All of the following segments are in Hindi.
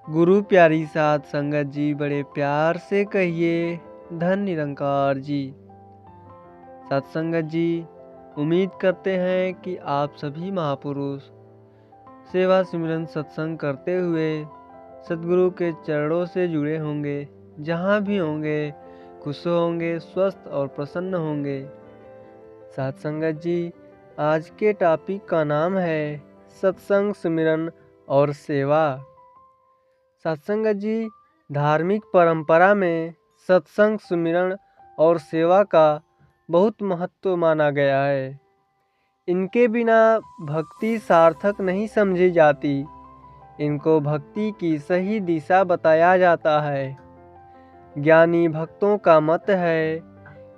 गुरु प्यारी साध संगत जी, बड़े प्यार से कहिए धन निरंकार जी। सत्संगत जी, उम्मीद करते हैं कि आप सभी महापुरुष सेवा सिमरन सत्संग करते हुए सद्गुरु के चरणों से जुड़े होंगे। जहाँ भी होंगे खुश होंगे, स्वस्थ और प्रसन्न होंगे। सत्संगत जी, आज के टॉपिक का नाम है सत्संग, सिमरन और सेवा। सत्संगत जी, धार्मिक परंपरा में सत्संग, सुमिरन और सेवा का बहुत महत्व माना गया है। इनके बिना भक्ति सार्थक नहीं समझी जाती। इनको भक्ति की सही दिशा बताया जाता है। ज्ञानी भक्तों का मत है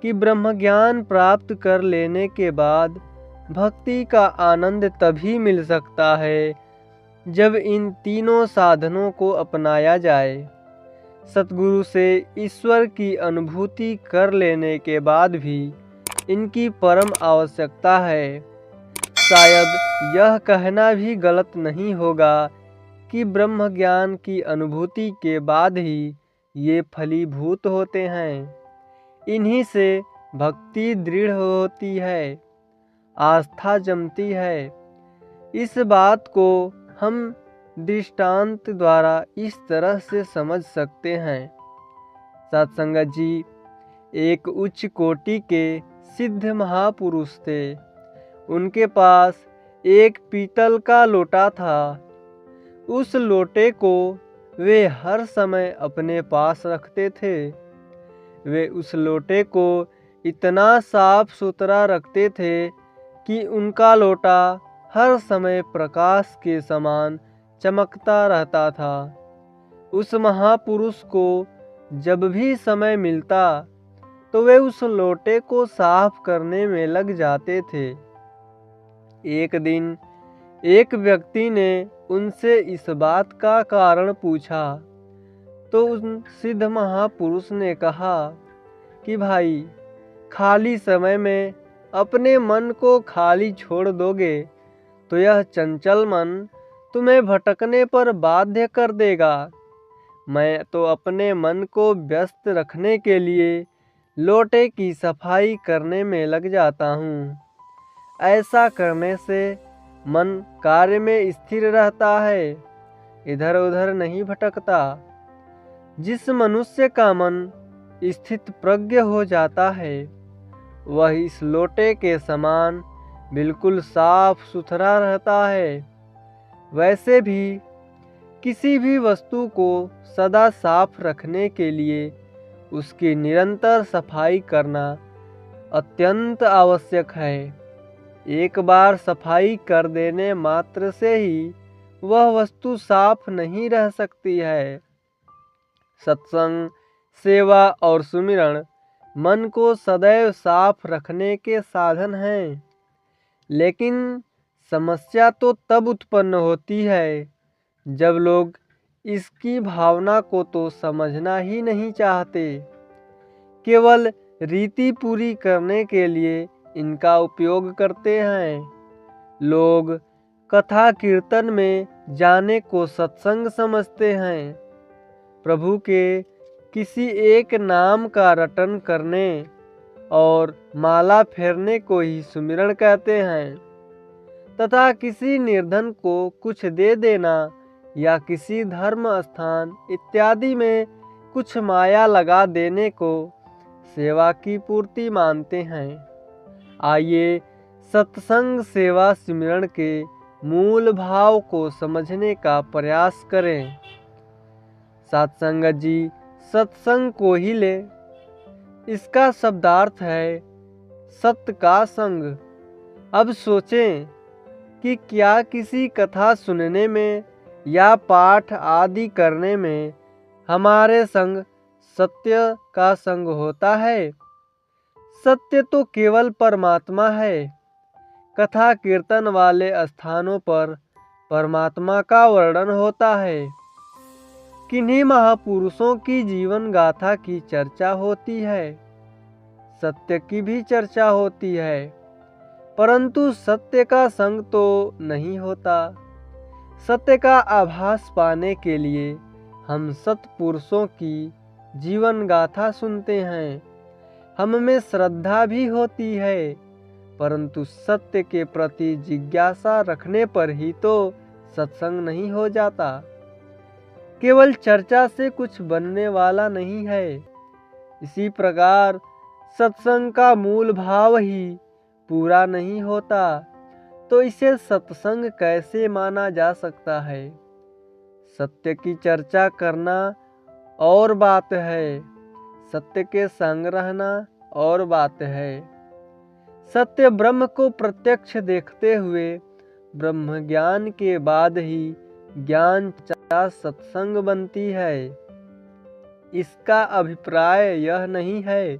कि ब्रह्म ज्ञान प्राप्त कर लेने के बाद भक्ति का आनंद तभी मिल सकता है जब इन तीनों साधनों को अपनाया जाए। सतगुरु से ईश्वर की अनुभूति कर लेने के बाद भी इनकी परम आवश्यकता है। शायद यह कहना भी गलत नहीं होगा कि ब्रह्म ज्ञान की अनुभूति के बाद ही ये फलीभूत होते हैं। इन्हीं से भक्ति दृढ़ होती है, आस्था जमती है। इस बात को हम दृष्टांत द्वारा इस तरह से समझ सकते हैं। सत्संगत जी, एक उच्च कोटि के सिद्ध महापुरुष थे। उनके पास एक पीतल का लोटा था। उस लोटे को वे हर समय अपने पास रखते थे। वे उस लोटे को इतना साफ सुथरा रखते थे कि उनका लोटा हर समय प्रकाश के समान चमकता रहता था। उस महापुरुष को जब भी समय मिलता तो वे उस लोटे को साफ करने में लग जाते थे। एक दिन एक व्यक्ति ने उनसे इस बात का कारण पूछा तो उन सिद्ध महापुरुष ने कहा कि भाई, खाली समय में अपने मन को खाली छोड़ दोगे तो यह चंचल मन तुम्हें भटकने पर बाध्य कर देगा। मैं तो अपने मन को व्यस्त रखने के लिए लोटे की सफाई करने में लग जाता हूँ। ऐसा करने से मन कार्य में स्थिर रहता है, इधर उधर नहीं भटकता। जिस मनुष्य का मन स्थित प्रज्ञ हो जाता है वह इस लोटे के समान बिल्कुल साफ सुथरा रहता है। वैसे भी किसी भी वस्तु को सदा साफ रखने के लिए उसकी निरंतर सफाई करना अत्यंत आवश्यक है। एक बार सफाई कर देने मात्र से ही वह वस्तु साफ नहीं रह सकती है। सत्संग, सेवा और सुमिरन मन को सदैव साफ रखने के साधन हैं। लेकिन समस्या तो तब उत्पन्न होती है जब लोग इसकी भावना को तो समझना ही नहीं चाहते। केवल रीति पूरी करने के लिए इनका उपयोग करते हैं। लोग कथा कीर्तन में जाने को सत्संग समझते हैं। प्रभु के किसी एक नाम का रटन करने और माला फेरने को ही सुमिरन कहते हैं, तथा किसी निर्धन को कुछ दे देना या किसी धर्म स्थान इत्यादि में कुछ माया लगा देने को सेवा की पूर्ति मानते हैं। आइए सत्संग, सेवा, सिमरन के मूल भाव को समझने का प्रयास करें। सत्संगत जी, सत्संग को ही ले। इसका शब्दार्थ है सत्य का संग। अब सोचें कि क्या किसी कथा सुनने में या पाठ आदि करने में हमारे संग सत्य का संग होता है? सत्य तो केवल परमात्मा है। कथा कीर्तन वाले स्थानों पर परमात्मा का वर्णन होता है। किन्हीं महापुरुषों की जीवन गाथा की चर्चा होती है, सत्य की भी चर्चा होती है, परंतु सत्य का संग तो नहीं होता। सत्य का आभास पाने के लिए हम सत्पुरुषों की जीवन गाथा सुनते हैं, हम में श्रद्धा भी होती है, परंतु सत्य के प्रति जिज्ञासा रखने पर ही तो सत्संग नहीं हो जाता। केवल चर्चा से कुछ बनने वाला नहीं है। इसी प्रकार सत्संग का मूल भाव ही पूरा नहीं होता तो इसे सत्संग कैसे माना जा सकता है। सत्य की चर्चा करना और बात है, सत्य के संग रहना और बात है। सत्य ब्रह्म को प्रत्यक्ष देखते हुए ब्रह्म ज्ञान के बाद ही ज्ञान चर्चा सत्संग बनती है। इसका अभिप्राय यह नहीं है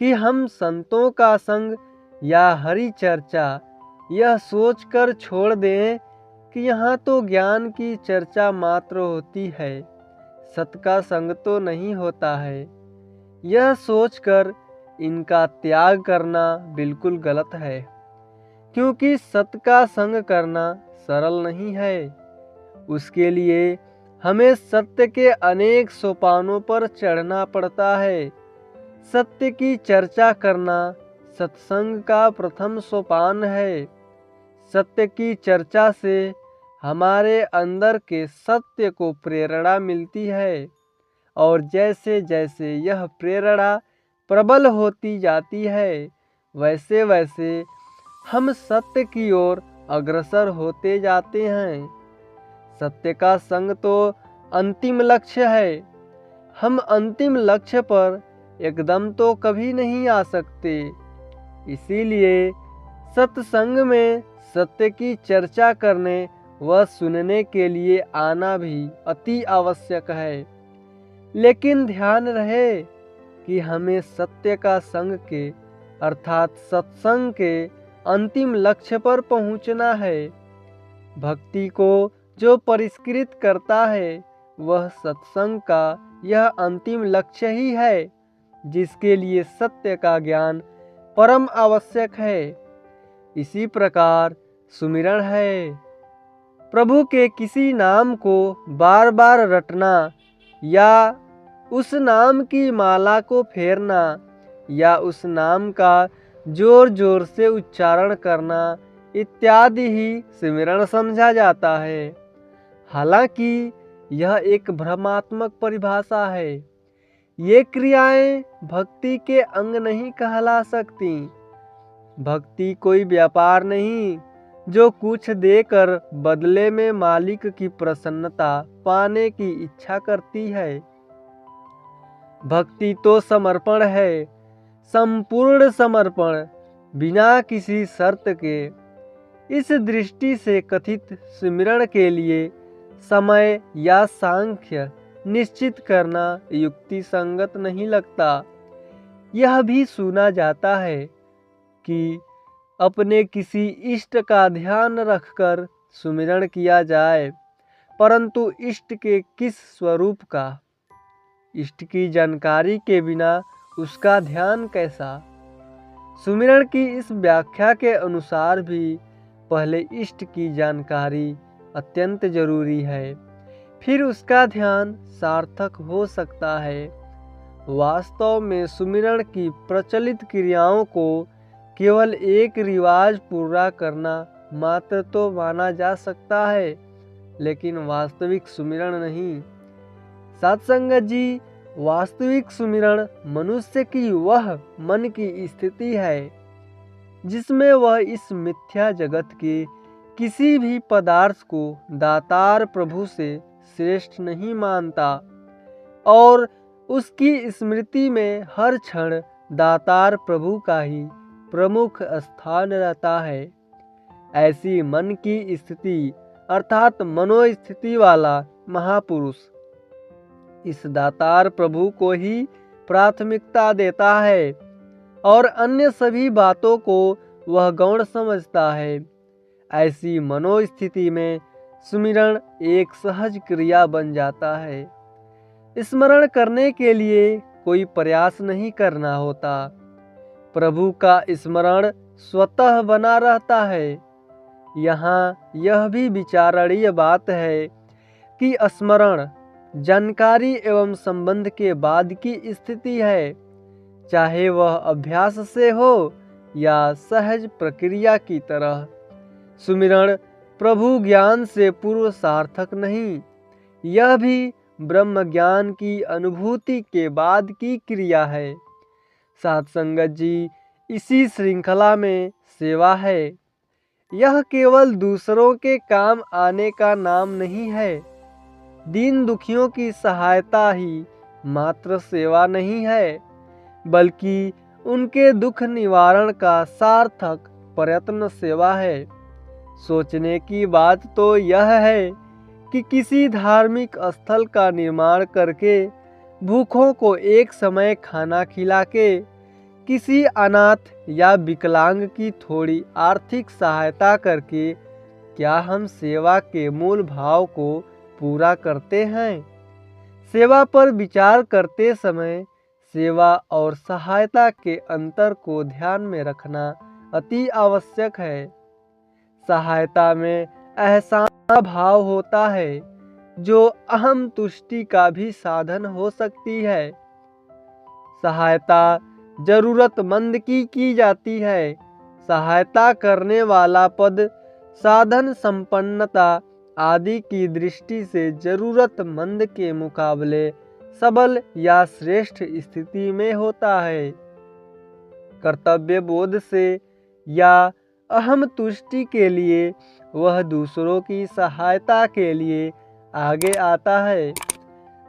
कि हम संतों का संग या हरि चर्चा यह सोचकर छोड़ दें कि यहाँ तो ज्ञान की चर्चा मात्र होती है, सत का संग तो नहीं होता है। यह सोचकर इनका त्याग करना बिल्कुल गलत है, क्योंकि सत का संग करना सरल नहीं है। उसके लिए हमें सत्य के अनेक सोपानों पर चढ़ना पड़ता है। सत्य की चर्चा करना सत्संग का प्रथम सोपान है। सत्य की चर्चा से हमारे अंदर के सत्य को प्रेरणा मिलती है, और जैसे जैसे यह प्रेरणा प्रबल होती जाती है, वैसे वैसे हम सत्य की ओर अग्रसर होते जाते हैं। सत्य का संग तो अंतिम लक्ष्य है। हम अंतिम लक्ष्य पर एकदम तो कभी नहीं आ सकते। इसीलिए सत्संग में सत्य की चर्चा करने व सुनने के लिए आना भी अति आवश्यक है। लेकिन ध्यान रहे कि हमें सत्य का संग के अर्थात सत्संग के अंतिम लक्ष्य पर पहुंचना है। भक्ति को जो परिष्कृत करता है वह सत्संग का यह अंतिम लक्ष्य ही है, जिसके लिए सत्य का ज्ञान परम आवश्यक है। इसी प्रकार सुमिरन है। प्रभु के किसी नाम को बार बार रटना या उस नाम की माला को फेरना या उस नाम का जोर जोर से उच्चारण करना इत्यादि ही सिमरन समझा जाता है। हालांकि यह एक भ्रमात्मक परिभाषा है। ये क्रियाएं भक्ति के अंग नहीं कहला सकती। भक्ति कोई व्यापार नहीं जो कुछ देकर बदले में मालिक की प्रसन्नता पाने की इच्छा करती है। भक्ति तो समर्पण है, संपूर्ण समर्पण, बिना किसी शर्त के। इस दृष्टि से कथित सिमरण के लिए समय या सांख्य निश्चित करना युक्ति संगत नहीं लगता। यह भी सुना जाता है कि अपने किसी इष्ट का ध्यान रखकर सुमिरन किया जाए, परंतु इष्ट के किस स्वरूप का? इष्ट की जानकारी के बिना उसका ध्यान कैसा? सुमिरन की इस व्याख्या के अनुसार भी पहले इष्ट की जानकारी अत्यंत जरूरी है, फिर उसका ध्यान सार्थक हो सकता है। वास्तव में सुमिरन की प्रचलित क्रियाओं को केवल एक रिवाज पूरा करना मात्र तो माना जा सकता है, लेकिन वास्तविक सुमिरन नहीं। सत्संगत जी, वास्तविक सुमिरन मनुष्य की वह मन की स्थिति है जिसमें वह इस मिथ्या जगत के किसी भी पदार्थ को दातार प्रभु से श्रेष्ठ नहीं मानता और उसकी स्मृति में हर क्षण दातार प्रभु का ही प्रमुख स्थान रहता है। ऐसी मन की स्थिति अर्थात मनोस्थिति वाला महापुरुष इस दातार प्रभु को ही प्राथमिकता देता है और अन्य सभी बातों को वह गौण समझता है। ऐसी मनोस्थिति में सुमिरन एक सहज क्रिया बन जाता है। स्मरण करने के लिए कोई प्रयास नहीं करना होता। प्रभु का स्मरण स्वतः बना रहता है। यहाँ यह भी विचारणीय बात है कि स्मरण जानकारी एवं संबंध के बाद की स्थिति है, चाहे वह अभ्यास से हो या सहज प्रक्रिया की तरह। सुमिरण प्रभु ज्ञान से पूर्व सार्थक नहीं, यह भी ब्रह्म ज्ञान की अनुभूति के बाद की क्रिया है। साध संगत जी, इसी श्रृंखला में सेवा है। यह केवल दूसरों के काम आने का नाम नहीं है। दीन दुखियों की सहायता ही मात्र सेवा नहीं है, बल्कि उनके दुख निवारण का सार्थक प्रयत्न सेवा है। सोचने की बात तो यह है कि किसी धार्मिक स्थल का निर्माण करके भूखों को एक समय खाना खिला के, किसी अनाथ या विकलांग की थोड़ी आर्थिक सहायता करके क्या हम सेवा के मूल भाव को पूरा करते हैं? सेवा पर विचार करते समय सेवा और सहायता के अंतर को ध्यान में रखना अति आवश्यक है। सहायता में एहसान भाव होता है, जो अहम तुष्टि का भी साधन हो सकती है। सहायता जरूरतमंद की जाती है। सहायता करने वाला पद साधन संपन्नता आदि की दृष्टि से जरूरतमंद के मुकाबले सबल या श्रेष्ठ स्थिति में होता है। कर्तव्य बोध से या अहम तुष्टि के लिए वह दूसरों की सहायता के लिए आगे आता है।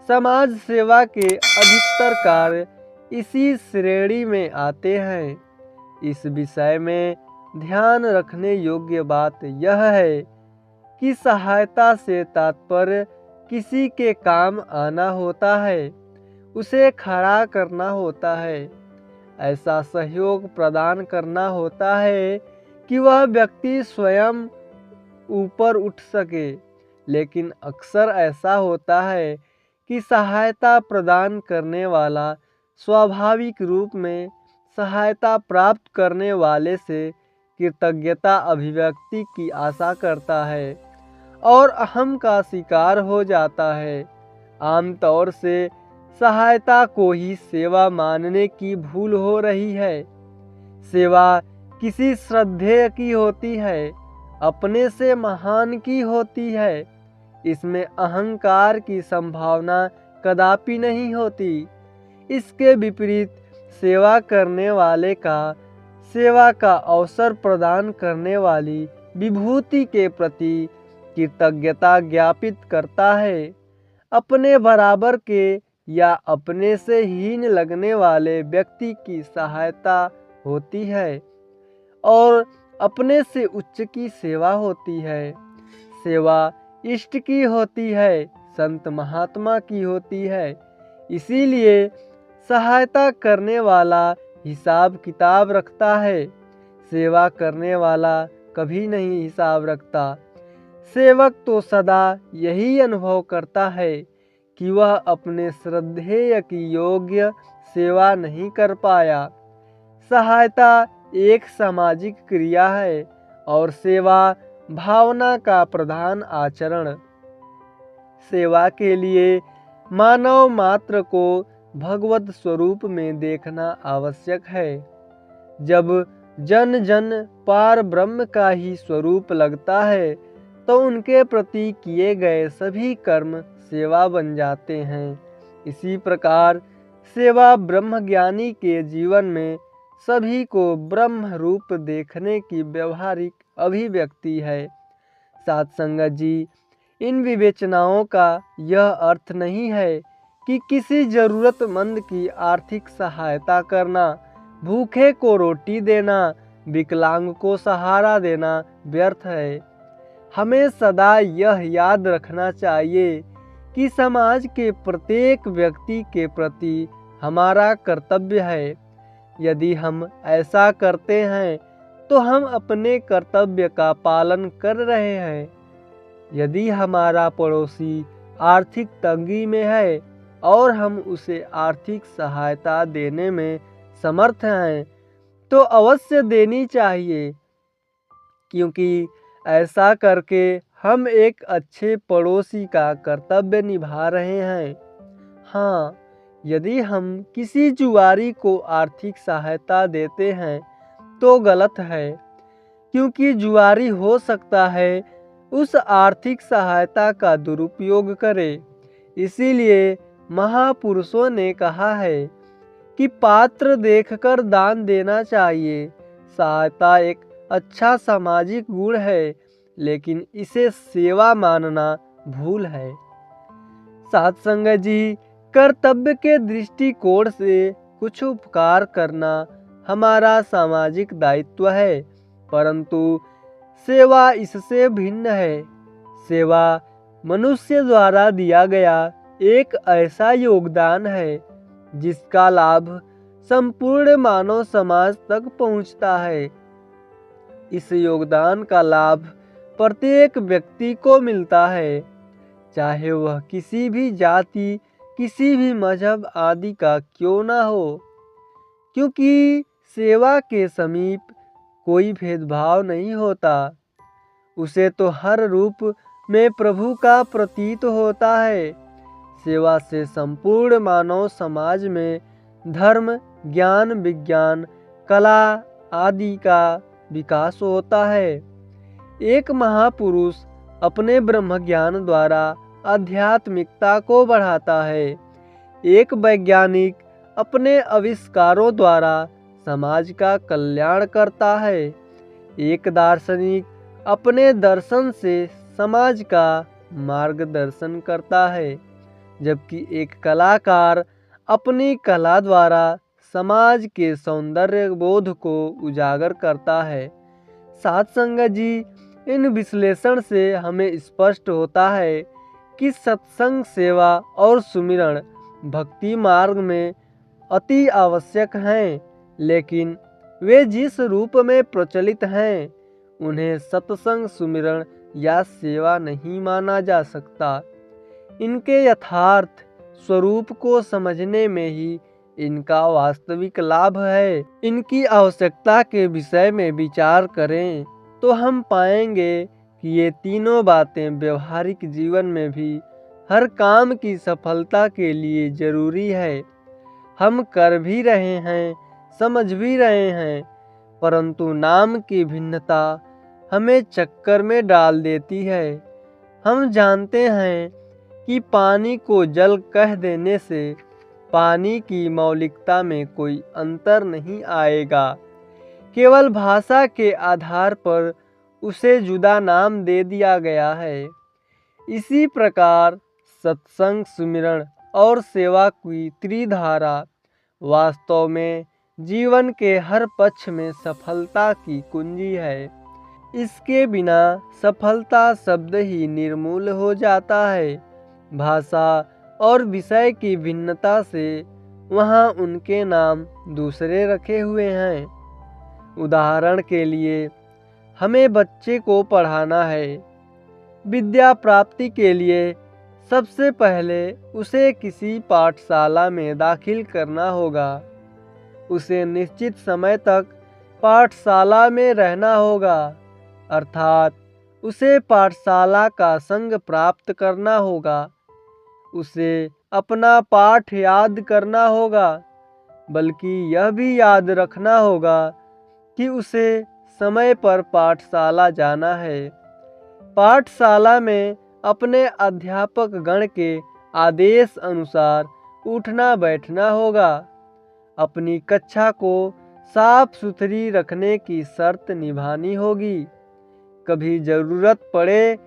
समाज सेवा के अधिकतर कार्य इसी श्रेणी में आते हैं। इस विषय में ध्यान रखने योग्य बात यह है कि सहायता से तात्पर्य किसी के काम आना होता है, उसे खड़ा करना होता है, ऐसा सहयोग प्रदान करना होता है कि वह व्यक्ति स्वयं ऊपर उठ सके। लेकिन अक्सर ऐसा होता है कि सहायता प्रदान करने वाला स्वाभाविक रूप में सहायता प्राप्त करने वाले से कृतज्ञता अभिव्यक्ति की आशा करता है और अहम का शिकार हो जाता है। आमतौर से सहायता को ही सेवा मानने की भूल हो रही है। सेवा किसी श्रद्धेय की होती है, अपने से महान की होती है। इसमें अहंकार की संभावना कदापि नहीं होती। इसके विपरीत सेवा करने वाले का सेवा का अवसर प्रदान करने वाली विभूति के प्रति कृतज्ञता ज्ञापित करता है। अपने बराबर के या अपने से हीन लगने वाले व्यक्ति की सहायता होती है और अपने से उच्च की सेवा होती है। सेवा इष्ट की होती है, संत महात्मा की होती है। इसीलिए सहायता करने वाला हिसाब किताब रखता है, सेवा करने वाला कभी नहीं हिसाब रखता। सेवक तो सदा यही अनुभव करता है कि वह अपने श्रद्धेय की योग्य सेवा नहीं कर पाया। सहायता एक सामाजिक क्रिया है और सेवा भावना का प्रधान आचरण। सेवा के लिए मानव मात्र को भगवत स्वरूप में देखना आवश्यक है। जब जन जन पार ब्रह्म का ही स्वरूप लगता है तो उनके प्रति किए गए सभी कर्म सेवा बन जाते हैं। इसी प्रकार सेवा ब्रह्मज्ञानी के जीवन में सभी को ब्रह्म रूप देखने की व्यवहारिक अभिव्यक्ति है। साध संगत जी, इन विवेचनाओं का यह अर्थ नहीं है कि किसी जरूरतमंद की आर्थिक सहायता करना, भूखे को रोटी देना, विकलांग को सहारा देना व्यर्थ है। हमें सदा यह याद रखना चाहिए कि समाज के प्रत्येक व्यक्ति के प्रति हमारा कर्तव्य है। यदि हम ऐसा करते हैं तो हम अपने कर्तव्य का पालन कर रहे हैं। यदि हमारा पड़ोसी आर्थिक तंगी में है और हम उसे आर्थिक सहायता देने में समर्थ हैं तो अवश्य देनी चाहिए, क्योंकि ऐसा करके हम एक अच्छे पड़ोसी का कर्तव्य निभा रहे हैं। हाँ, यदि हम किसी जुआरी को आर्थिक सहायता देते हैं तो गलत है, क्योंकि जुआरी हो सकता है उस आर्थिक सहायता का दुरुपयोग करे। इसीलिए महापुरुषों ने कहा है कि पात्र देखकर दान देना चाहिए। सहायता एक अच्छा सामाजिक गुण है, लेकिन इसे सेवा मानना भूल है। साथ संगत जी, कर्तव्य के दृष्टिकोण से कुछ उपकार करना हमारा सामाजिक दायित्व है, परंतु सेवा इससे भिन्न है। सेवा मनुष्य द्वारा दिया गया एक ऐसा योगदान है जिसका लाभ संपूर्ण मानव समाज तक पहुंचता है। इस योगदान का लाभ प्रत्येक व्यक्ति को मिलता है, चाहे वह किसी भी जाति, किसी भी मजहब आदि का क्यों ना हो, क्योंकि सेवा के समीप कोई भेदभाव नहीं होता। उसे तो हर रूप में प्रभु का प्रतीत होता है। सेवा से संपूर्ण मानव समाज में धर्म, ज्ञान, विज्ञान, कला आदि का विकास होता है। एक महापुरुष अपने ब्रह्म ज्ञान द्वारा आध्यात्मिकता को बढ़ाता है। एक वैज्ञानिक अपने आविष्कारों द्वारा समाज का कल्याण करता है। एक दार्शनिक अपने दर्शन से समाज का मार्गदर्शन करता है, जबकि एक कलाकार अपनी कला द्वारा समाज के सौंदर्य बोध को उजागर करता है। साथ संगत जी, इन विश्लेषण से हमें स्पष्ट होता है कि सत्संग, सेवा और सुमिरन भक्ति मार्ग में अति आवश्यक हैं, लेकिन वे जिस रूप में प्रचलित हैं उन्हें सत्संग, सुमिरन या सेवा नहीं माना जा सकता। इनके यथार्थ स्वरूप को समझने में ही इनका वास्तविक लाभ है। इनकी आवश्यकता के विषय में विचार करें तो हम पाएंगे कि ये तीनों बातें व्यवहारिक जीवन में भी हर काम की सफलता के लिए जरूरी है। हम कर भी रहे हैं, समझ भी रहे हैं, परंतु नाम की भिन्नता हमें चक्कर में डाल देती है। हम जानते हैं कि पानी को जल कह देने से पानी की मौलिकता में कोई अंतर नहीं आएगा, केवल भाषा के आधार पर उसे जुदा नाम दे दिया गया है। इसी प्रकार सत्संग, सुमिरन और सेवा की त्रिधारा वास्तव में जीवन के हर पक्ष में सफलता की कुंजी है। इसके बिना सफलता शब्द ही निर्मूल हो जाता है। भाषा और विषय की भिन्नता से वहाँ उनके नाम दूसरे रखे हुए हैं। उदाहरण के लिए, हमें बच्चे को पढ़ाना है। विद्या प्राप्ति के लिए सबसे पहले उसे किसी पाठशाला में दाखिल करना होगा। उसे निश्चित समय तक पाठशाला में रहना होगा, अर्थात उसे पाठशाला का संग प्राप्त करना होगा। उसे अपना पाठ याद करना होगा, बल्कि यह भी याद रखना होगा कि उसे समय पर पाठशाला जाना है। पाठशाला में अपने अध्यापक गण के आदेश अनुसार उठना बैठना होगा। अपनी कक्षा को साफ सुथरी रखने की शर्त निभानी होगी। कभी ज़रूरत पड़े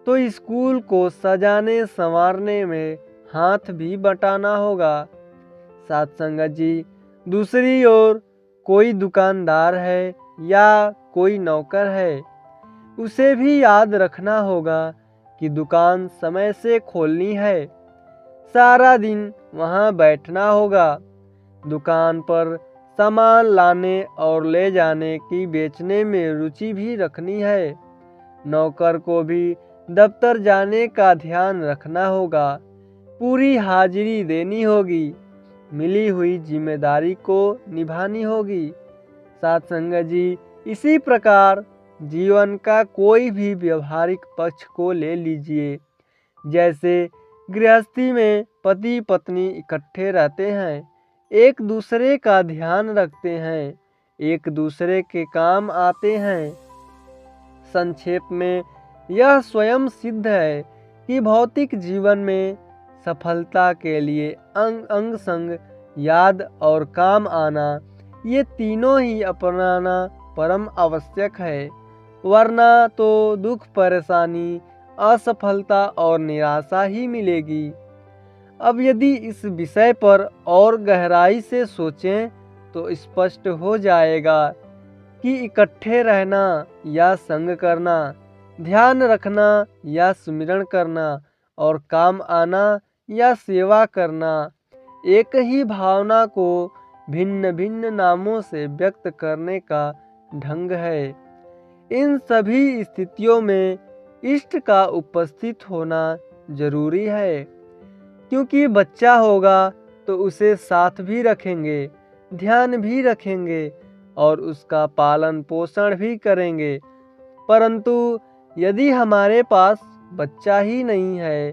तो स्कूल को सजाने संवारने में हाथ भी बटाना होगा। साथ संगत जी, दूसरी ओर कोई दुकानदार है या कोई नौकर है, उसे भी याद रखना होगा कि दुकान समय से खोलनी है। सारा दिन वहाँ बैठना होगा। दुकान पर सामान लाने और ले जाने की बेचने में रुचि भी रखनी है। नौकर को भी दफ्तर जाने का ध्यान रखना होगा। पूरी हाजिरी देनी होगी। मिली हुई जिम्मेदारी को निभानी होगी। साथ संगत जी, इसी प्रकार जीवन का कोई भी व्यवहारिक पक्ष को ले लीजिए। जैसे गृहस्थी में पति पत्नी इकट्ठे रहते हैं, एक दूसरे का ध्यान रखते हैं, एक दूसरे के काम आते हैं। संक्षेप में यह स्वयं सिद्ध है कि भौतिक जीवन में सफलता के लिए अंग संग, याद और काम आना, ये तीनों ही अपनाना परम आवश्यक है, वरना तो दुख, परेशानी, असफलता और निराशा ही मिलेगी। अब यदि इस विषय पर और गहराई से सोचें तो स्पष्ट हो जाएगा कि इकट्ठे रहना या संग करना, ध्यान रखना या सुमिरन करना और काम आना या सेवा करना एक ही भावना को भिन्न भिन्न नामों से व्यक्त करने का ढंग है। इन सभी स्थितियों में इष्ट का उपस्थित होना जरूरी है, क्योंकि बच्चा होगा तो उसे साथ भी रखेंगे, ध्यान भी रखेंगे और उसका पालन पोषण भी करेंगे। परंतु यदि हमारे पास बच्चा ही नहीं है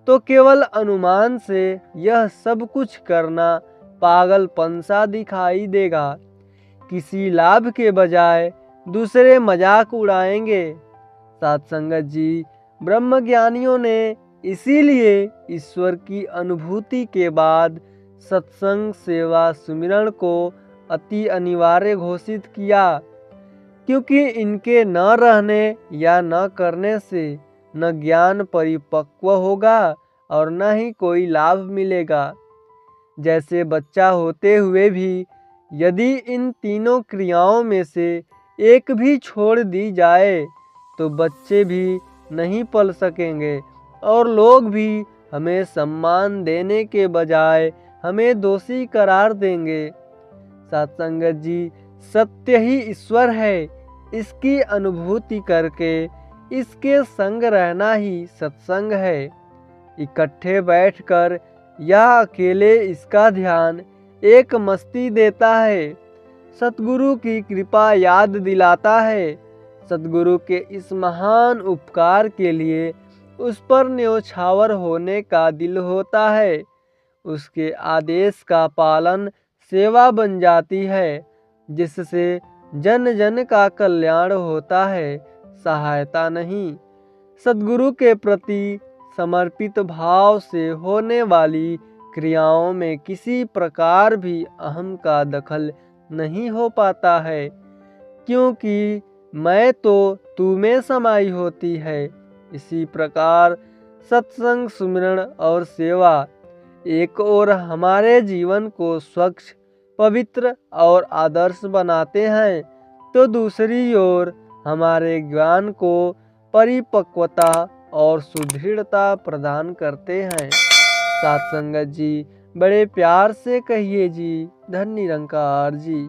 तो केवल अनुमान से यह सब कुछ करना पागलपन सा दिखाई देगा। किसी लाभ के बजाय दूसरे मजाक उड़ाएंगे। सत्संगत जी, ब्रह्मज्ञानियों ने इसीलिए ईश्वर की अनुभूति के बाद सत्संग, सेवा, सुमिरन को अति अनिवार्य घोषित किया, क्योंकि इनके न रहने या न करने से न ज्ञान परिपक्व होगा और न ही कोई लाभ मिलेगा। जैसे बच्चा होते हुए भी यदि इन तीनों क्रियाओं में से एक भी छोड़ दी जाए तो बच्चे भी नहीं पल सकेंगे और लोग भी हमें सम्मान देने के बजाय हमें दोषी करार देंगे। सत्संगत जी, सत्य ही ईश्वर है, इसकी अनुभूति करके इसके संग रहना ही सत्संग है। इकट्ठे बैठकर या अकेले इसका ध्यान एक मस्ती देता है, सतगुरु की कृपा याद दिलाता है। सतगुरु के इस महान उपकार के लिए उस पर न्योछावर होने का दिल होता है। उसके आदेश का पालन सेवा बन जाती है, जिससे जन जन का कल्याण होता है, सहायता नहीं। सद्गुरु के प्रति समर्पित भाव से होने वाली क्रियाओं में किसी प्रकार भी अहम का दखल नहीं हो पाता है, क्योंकि मैं तो तू में समाई होती है। इसी प्रकार सत्संग, सुमिरन और सेवा एक ओर हमारे जीवन को स्वच्छ, पवित्र और आदर्श बनाते हैं, तो दूसरी ओर हमारे ज्ञान को परिपक्वता और सुदृढ़ता प्रदान करते हैं। सत्संगत जी, बड़े प्यार से कहिए जी। धन्य निरंकार जी।